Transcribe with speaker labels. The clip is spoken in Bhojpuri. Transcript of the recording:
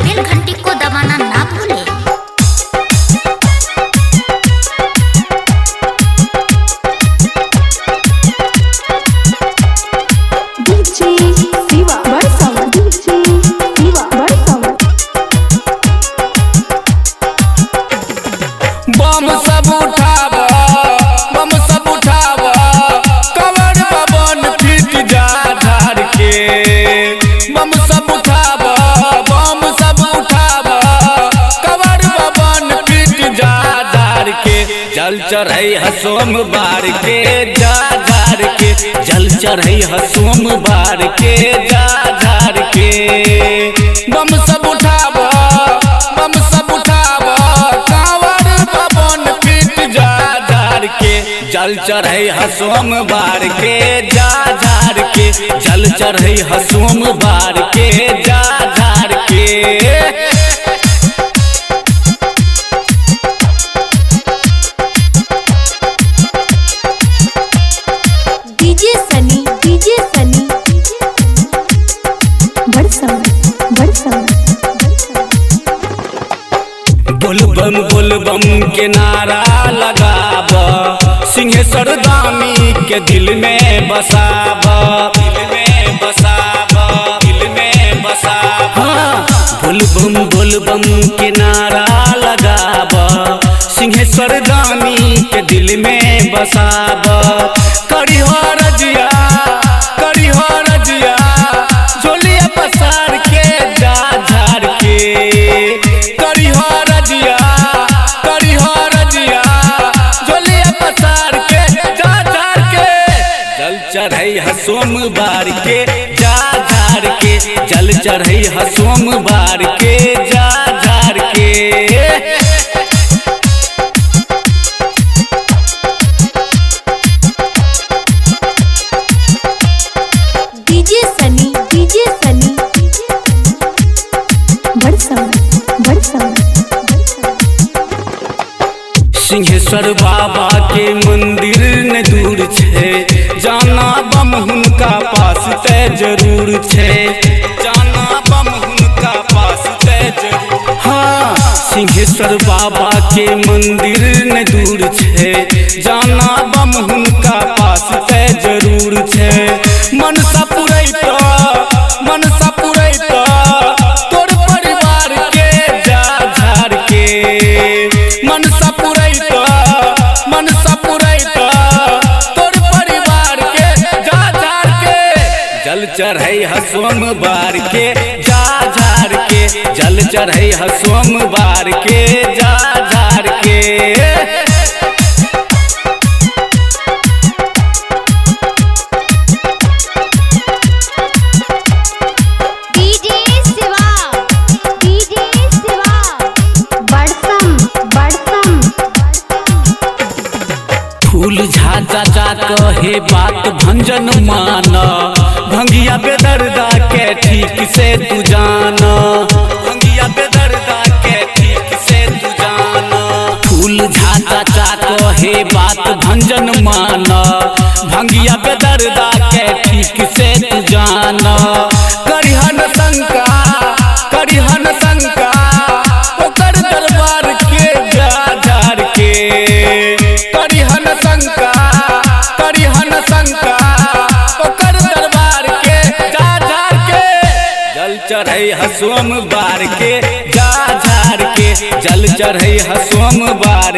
Speaker 1: बेल घंटी को दबाना ना भूलें।
Speaker 2: बम सब उठाव, बम सब उठाव, कवर बबन फिट जा झाड़ के। बम सब उठाव, बम सब उठाव, कवर बबन फिट जा झाड़ के। जल चढ़ई ह सोमवार के जा झाड़ के, जल चढ़ई ह सोमवार के जा झाड़ के। बम सब उठाव, बम सब उठाव, जल चढ़ई ह सोमवार के जा झाड़ के, जल चढ़ई ह सोमवार के जा झाड़ के।
Speaker 3: डीजे सनी
Speaker 2: बोलबम के नारा लगाब, सिंहेश्वर दानी के दिल में बसाब, दिल में बसाब, दिल में बसाब। हाँ, बोलबम के नारा लगाब, सिंहेश्वर दानी के दिल में बसाब। करी हो रजिया, करी हो रजिया, झोलिया पसार के जा झाड़ के। करी हो रजिया, करी हो रजिया, झोलिया पसार के जा झाड़ के। जल चढ़ई ह सोमवार के जा झाड़ के, जल चढ़ई ह सोमवार के जा झाड़ के।
Speaker 3: डीजे सनी
Speaker 2: सिंहेश्वर बाबा के मंदिर न दूर छे, जाना बम हुनका पास ते जरूर छे, जाना बम हुनका पास ते जरूर। हाँ, सिंहेश्वर बाबा के मंदिर न दूर छे, जाना बम हुनका पास ते जरूर छे। मनसा पुरैता, मनसा पुरैता, तोर परिवार के जा झाड़ के। मनसा पुरैता, मनसा पुरैता, तोर परिवार के जा झाड़ के। जल चढ़ई ह सोमवार के जा झाड़ के, जल चढ़ई ह सोमवार के जा झाड़ के। फूल झाजा जा कहे बात भंजन माना, भंगिया बेदर्दा के ठीक से तू जाना, भंगिया बेदर्दा के ठीक से तू जाना। फूल झाजा जा कहे बात भंजन माना, भंगिया बेदर्दा के ठीक से तू जाना। करिहन शंका, करिहन शंका, ओकर दरबार के जा झाड़ के। करिहन शंका, करिहन शंका, ओकर दरबार के जा झाड़ के। जल चढ़ई ह सोमवार के जा झाड़ के, जल चढ़ई ह सोमवार